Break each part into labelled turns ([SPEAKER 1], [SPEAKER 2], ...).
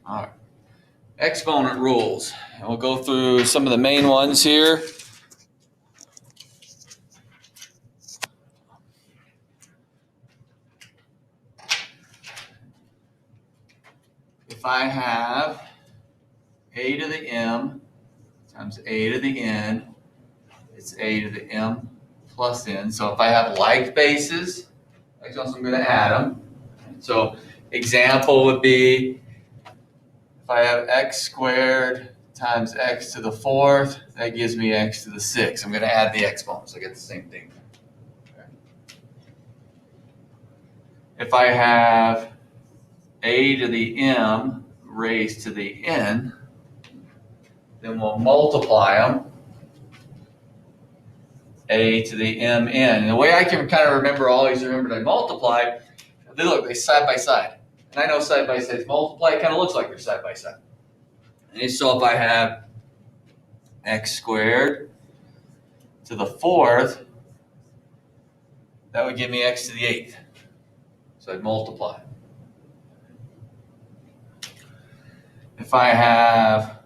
[SPEAKER 1] All right. Exponent rules. And we'll go through some of the main ones here. If I have a to the m times a to the n, it's a to the m plus n. So if I have like bases, I'm going to add them. So example would be if I have x squared times x to the fourth, that gives me x to the sixth. I'm going to add the exponents. I get the same thing. Okay. If I have a to the m raised to the n, then we'll multiply them. A to the mn. And the way I can kind of always remember to multiply, they side by side. And I know side by sides multiply, it kind of looks like they're side by side. And so if I have x squared to the fourth, that would give me x to the eighth. So I'd multiply. If I have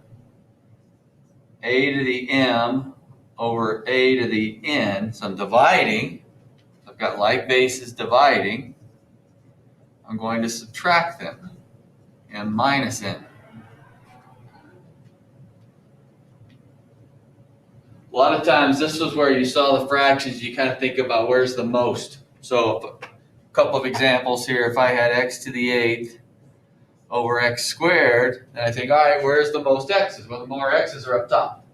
[SPEAKER 1] a to the m over a to the n, so I'm dividing, so I've got like bases dividing, I'm going to subtract them, m minus n. A lot of times this was where you saw the fractions, you kind of think about where's the most. So a couple of examples here, if I had x to the eighth over x squared, then I think, all right, where's the most x's? Well, the more x's are up top.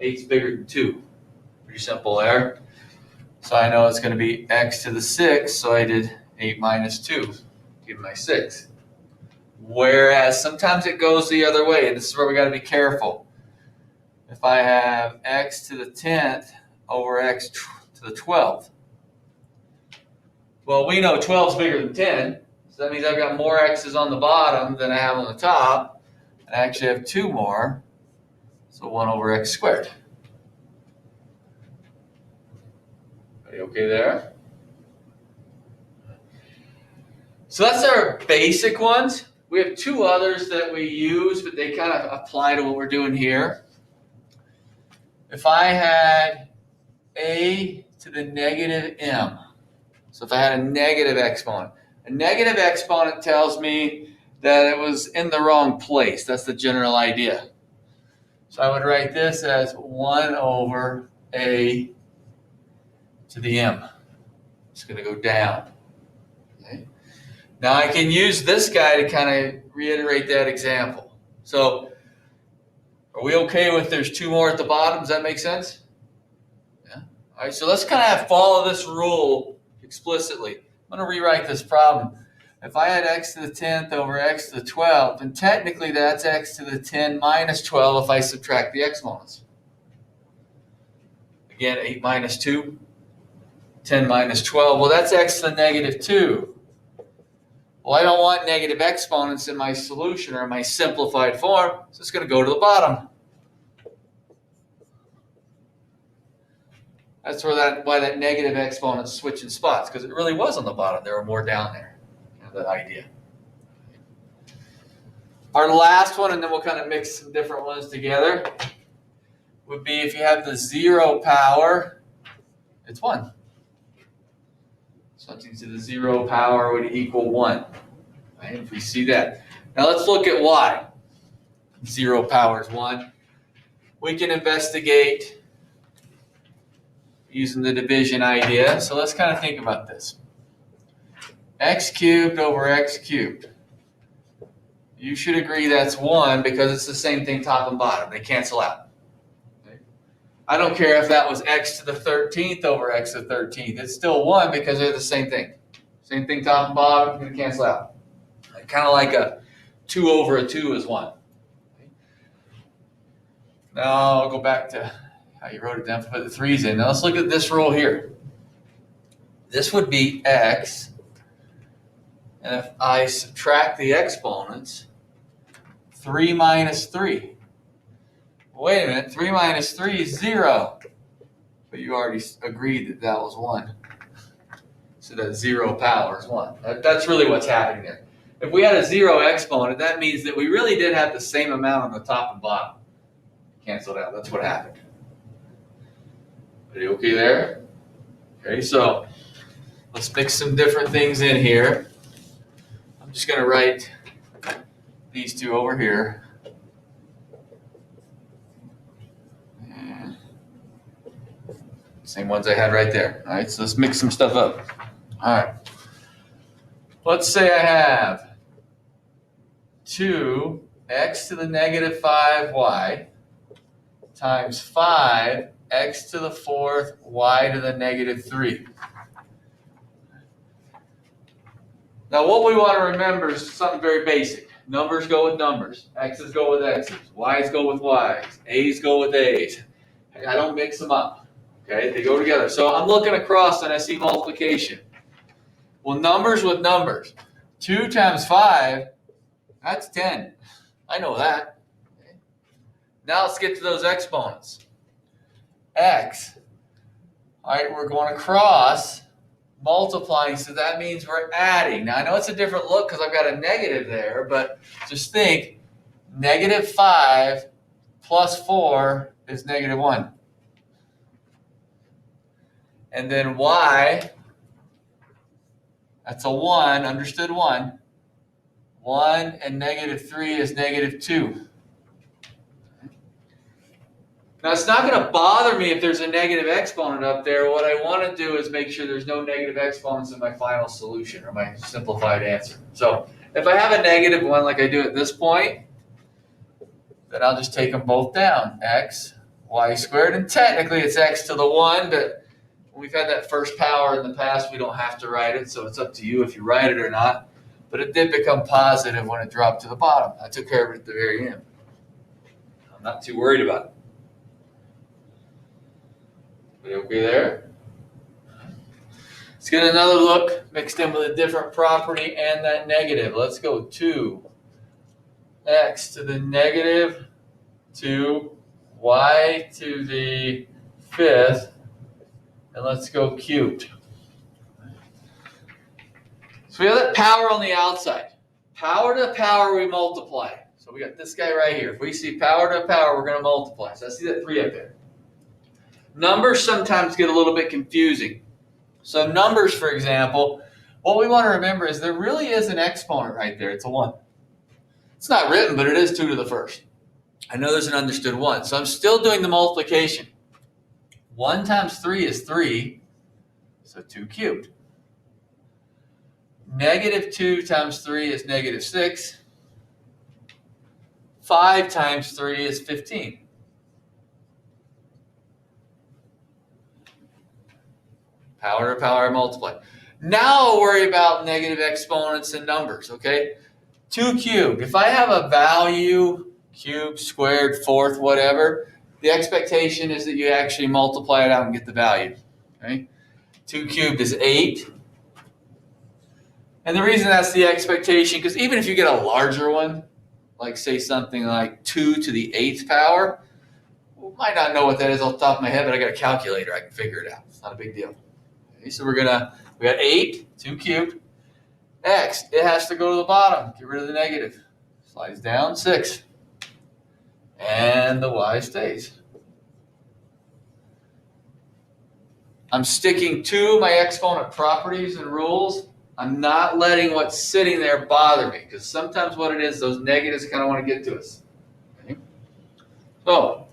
[SPEAKER 1] 8's bigger than 2. Pretty simple there. So I know it's going to be x to the 6, so I did 8 minus 2, give my 6. Whereas sometimes it goes the other way, and this is where we got to be careful. If I have x to the 10th over x to the 12th, well, we know 12 is bigger than 10, so that means I've got more x's on the bottom than I have on the top, and I actually have 2 more, so 1 over x squared. Are you okay there? So that's our basic ones. We have 2 others that we use, but they kind of apply to what we're doing here. If I had a to the negative m, so if I had a negative exponent, a negative exponent tells me that it was in the wrong place. That's the general idea. So I would write this as 1 over a to the m. It's going to go down. Okay. Now I can use this guy to kind of reiterate that example. So are we okay with there's 2 more at the bottom? Does that make sense? Yeah. All right, so let's kind of follow this rule explicitly. I'm going to rewrite this problem. If I had x to the 10th over x to the 12th, then technically that's x to the 10 minus 12 if I subtract the exponents. Again, 8 minus 2, 10 minus 12. Well, that's x to the negative 2. Well, I don't want negative exponents in my solution or my simplified form, so it's going to go to the bottom. That's why that negative exponent's switching spots, because it really was on the bottom. There were more down there. That idea. Our last one, and then we'll kind of mix some different ones together, would be if you have the 0 power, it's 1. Something to the 0 power would equal 1. Right? If we see that. Now let's look at why 0 power is 1. We can investigate using the division idea. So let's kind of think about this. X cubed over x cubed. You should agree that's 1 because it's the same thing top and bottom. They cancel out. Okay? I don't care if that was x to the 13th over x to the 13th. It's still 1 because they're the same thing. Same thing top and bottom, going to cancel out. Kind of like a 2 over a 2 is 1. Okay? Now I'll go back to how you wrote it down, put the 3's in. Now let's look at this rule here. This would be x. And if I subtract the exponents, 3 minus 3. Wait a minute, 3 minus 3 is 0. But you already agreed that that was 1. So that 0 power is 1. That's really what's happening there. If we had a 0 exponent, that means that we really did have the same amount on the top and bottom. Canceled out. That's what happened. Are you okay there? Okay, so let's mix some different things in here. I'm just going to write these two over here. And same ones I had right there. All right, so let's mix some stuff up. All right. Let's say I have 2x to the negative 5y times 5x to the 4th y to the negative 3. Now what we want to remember is something very basic. Numbers go with numbers. X's go with X's. Y's go with Y's. A's go with A's. I don't mix them up. Okay, they go together. So I'm looking across and I see multiplication. Well, numbers with numbers. 2 times 5, that's 10. I know that. Okay. Now let's get to those exponents. X. All right, we're going across, multiplying, so that means we're adding. Now, I know it's a different look because I've got a negative there, but just think, negative 5 plus 4 is negative 1. And then y, that's a 1, understood 1. 1 and negative 3 is negative 2. Now, it's not going to bother me if there's a negative exponent up there. What I want to do is make sure there's no negative exponents in my final solution or my simplified answer. So if I have a negative one like I do at this point, then I'll just take them both down. X, y squared, and technically it's x to the 1, but when we've had that first power in the past, we don't have to write it, so it's up to you if you write it or not. But it did become positive when it dropped to the bottom. I took care of it at the very end. I'm not too worried about it. Okay there? Let's get another look mixed in with a different property and that negative. Let's go 2x to the negative 2, y to the 5th, and let's go cubed. So we have that power on the outside. Power to power, we multiply. So we got this guy right here. If we see power to power, we're going to multiply. So I see that 3 up there. Numbers sometimes get a little bit confusing. So numbers, for example, what we want to remember is there really is an exponent right there. It's a 1. It's not written, but it is 2 to the 1st. I know there's an understood 1. So I'm still doing the multiplication. 1 times 3 is 3, so 2 cubed. Negative 2 times 3 is negative 6. 5 times 3 is 15. Power to power, multiply. Now I'll worry about negative exponents and numbers, okay? 2 cubed. If I have a value, cubed, squared, 4th, whatever, the expectation is that you actually multiply it out and get the value, okay? 2 cubed is 8. And the reason that's the expectation, because even if you get a larger one, like say something like 2 to the 8th power, well, might not know what that is off the top of my head, but I got a calculator, I can figure it out. It's not a big deal. Okay, so we got 8, 2 cubed. X, it has to go to the bottom. Get rid of the negative. Slides down, 6. And the y stays. I'm sticking to my exponent properties and rules. I'm not letting what's sitting there bother me, because sometimes what it is, those negatives kind of want to get to us. Okay? So,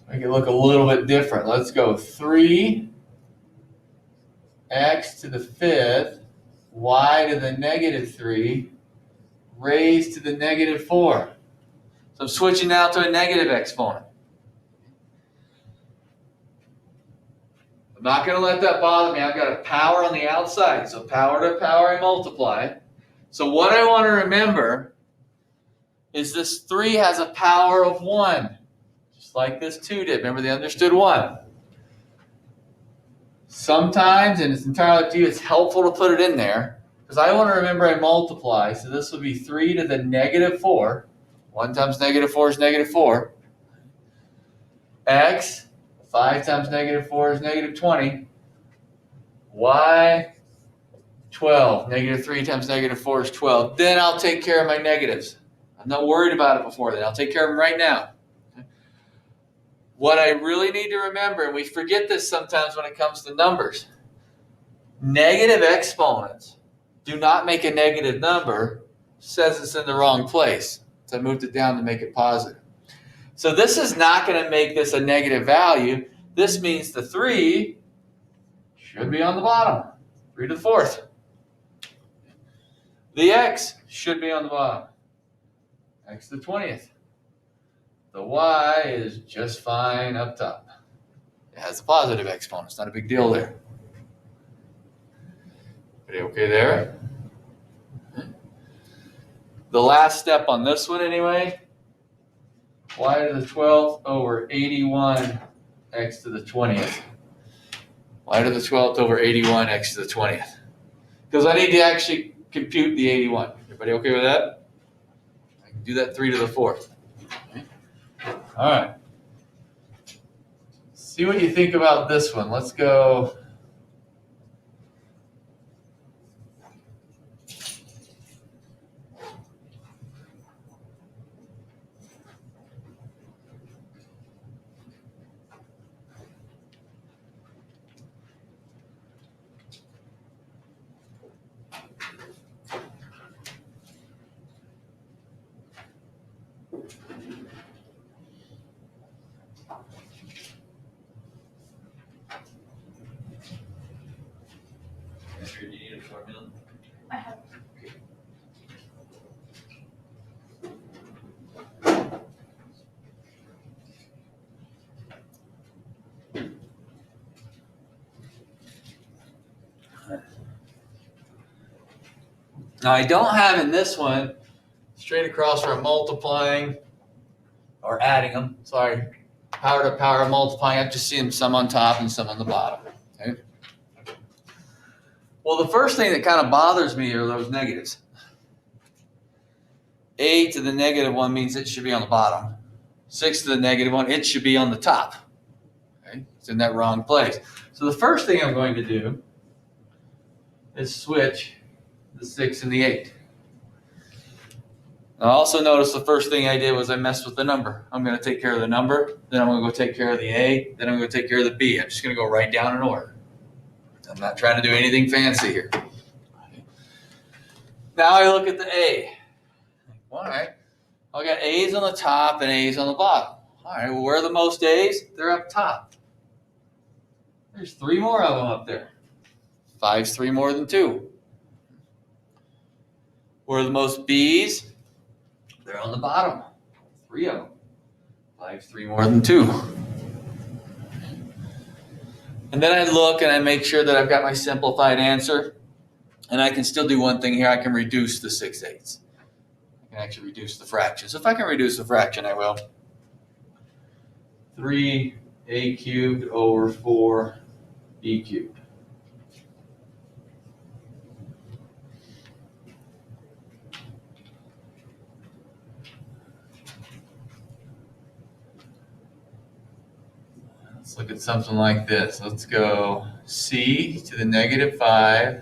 [SPEAKER 1] make it look a little bit different. Let's go 3x to the 5th, y to the negative 3, raised to the negative 4. So I'm switching now to a negative exponent. I'm not going to let that bother me. I've got a power on the outside. So power to power, I multiply. So what I want to remember is this 3 has a power of 1. Just like this 2 did. Remember, they understood 1. Sometimes, and it's entirely up to you, it's helpful to put it in there. Because I want to remember I multiply. So this will be 3 to the negative 4. 1 times negative 4 is negative 4. X. 5 times negative 4 is negative 20. Y, 12. Negative 3 times negative 4 is 12. Then I'll take care of my negatives. I'm not worried about it before then. I'll take care of them right now. What I really need to remember, and we forget this sometimes when it comes to numbers, negative exponents do not make a negative number, says it's in the wrong place. So I moved it down to make it positive. So this is not going to make this a negative value. This means the 3 should be on the bottom. 3 to the 4th. The x should be on the bottom. X to the 20th. The y is just fine up top. It has a positive exponent. It's not a big deal there. Everybody okay there? The last step on this one anyway, y to the 12th over 81 x to the 20th. Y to the 12th over 81 x to the 20th. Because I need to actually compute the 81. Everybody okay with that? I can do that 3 to the 4th. Okay. All right. See what you think about this one. Let's go. Do you need a formula?
[SPEAKER 2] I have.
[SPEAKER 1] Now I don't have in this one straight across from multiplying or adding them. Sorry, power to power multiplying. I just see them some on top and some on the bottom. Okay. Well, the first thing that kind of bothers me are those negatives. A to the negative 1 means it should be on the bottom. 6 to the negative 1, it should be on the top. Okay? It's in that wrong place. So the first thing I'm going to do is switch the 6 and the 8. Now also notice the first thing I did was I messed with the number. I'm going to take care of the number, then I'm going to go take care of the A, then I'm going to take care of the B. I'm just going to go right down in order. I'm not trying to do anything fancy here. Now I look at the A. All right, I got A's on the top and A's on the bottom. All right, well, where are the most A's? They're up top. There's 3 more of them up there. 5's 3 more than 2. Where are the most B's? They're on the bottom. 3 of them. 5's 3 more than 2. And then I look and I make sure that I've got my simplified answer. And I can still do one thing here. I can reduce the 6/8. I can actually reduce the fraction. So if I can reduce the fraction, I will. 3a cubed over 4b cubed. Let's look at something like this. Let's go c to the negative 5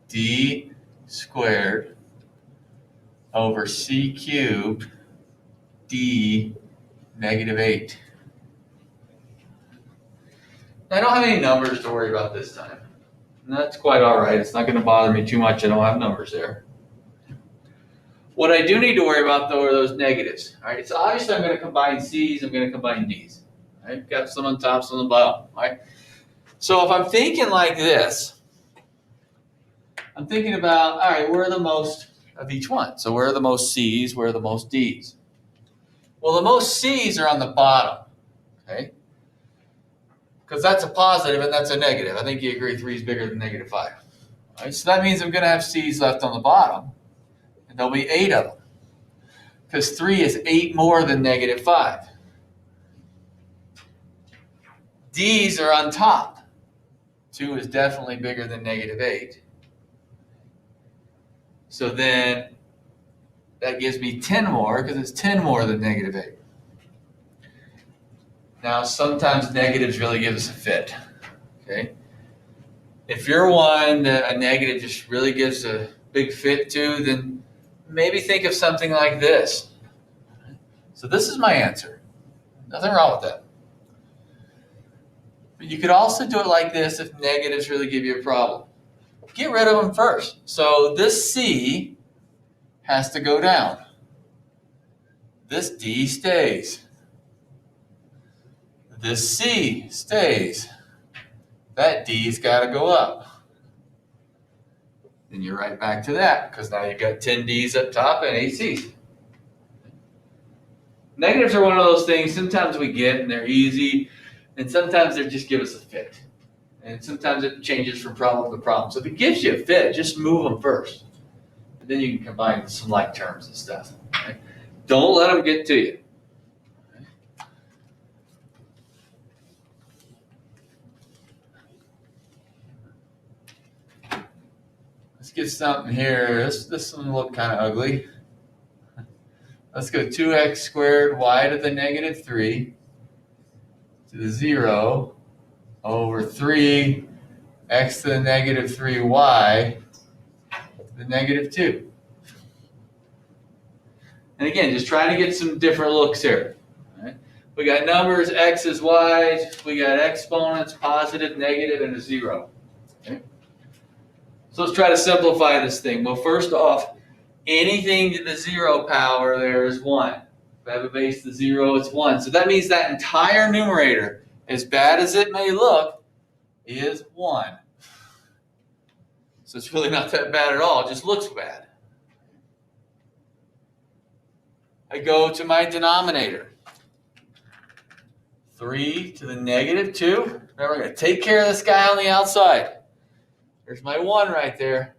[SPEAKER 1] d squared over c cubed d negative 8. I don't have any numbers to worry about this time. And that's quite all right. It's not going to bother me too much. I don't have numbers there. What I do need to worry about, though, are those negatives. All right, so obviously I'm going to combine c's. I'm going to combine d's. I've got some on top, some on the bottom. All right. So if I'm thinking like this, I'm thinking about, all right, where are the most of each one? So where are the most C's? Where are the most D's? Well, the most C's are on the bottom, okay? Because that's a positive and that's a negative. I think you agree 3 is bigger than negative 5. All right, so that means I'm going to have C's left on the bottom, and there'll be 8 of them. Because 3 is 8 more than negative 5. D's are on top. 2 is definitely bigger than negative 8. So then that gives me 10 more because it's 10 more than negative 8. Now sometimes negatives really give us a fit. Okay? If you're one that a negative just really gives a big fit to, then maybe think of something like this. So this is my answer. Nothing wrong with that. But you could also do it like this if negatives really give you a problem. Get rid of them first. So this C has to go down. This D stays. This C stays. That D's got to go up. Then you're right back to that because now you've got 10 D's up top and 8 C's. Negatives are one of those things sometimes we get and they're easy, and sometimes they just give us a fit. And sometimes it changes from problem to problem. So if it gives you a fit, just move them first. And then you can combine some like terms and stuff. Okay? Don't let them get to you. Let's get something here. This one look kind of ugly. Let's go 2x squared y to the negative 3 to the 0 over 3x to the negative 3y to the negative 2. And again, just trying to get some different looks here. All right? We got numbers, x's, y's. We got exponents, positive, negative, and a 0. Okay? So let's try to simplify this thing. Well, first off, anything to the 0 power there is 1. If I have a base to 0, it's 1. So that means that entire numerator, as bad as it may look, is 1. So it's really not that bad at all. It just looks bad. I go to my denominator. 3 to the negative 2. Remember, I'm going to take care of this guy on the outside. There's my 1 right there.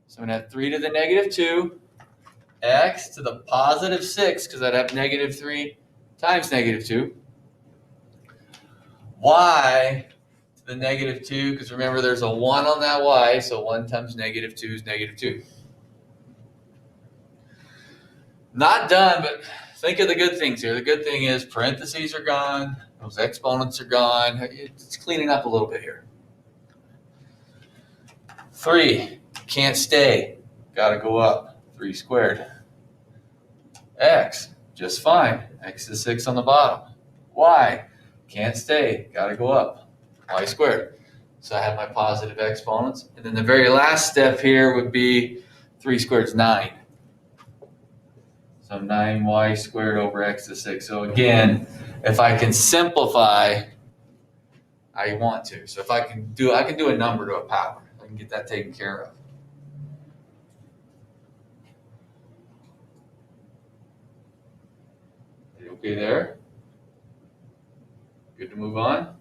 [SPEAKER 1] So I'm going to have 3 to the negative 2. X to the positive 6, because I'd have negative 3 times negative 2. Y to the negative 2, because remember there's a 1 on that y, so 1 times negative 2 is negative 2. Not done, but think of the good things here. The good thing is parentheses are gone. Those exponents are gone. It's cleaning up a little bit here. 3, can't stay. Got to go up. 3 squared. X, just fine. X is 6 on the bottom. Y, can't stay. Got to go up. Y squared. So I have my positive exponents. And then the very last step here would be 3 squared is 9. So 9y squared over x to 6. So again, if I can simplify, I want to. So if I can do a number to a power. I can get that taken care of. Okay there? Good to move on?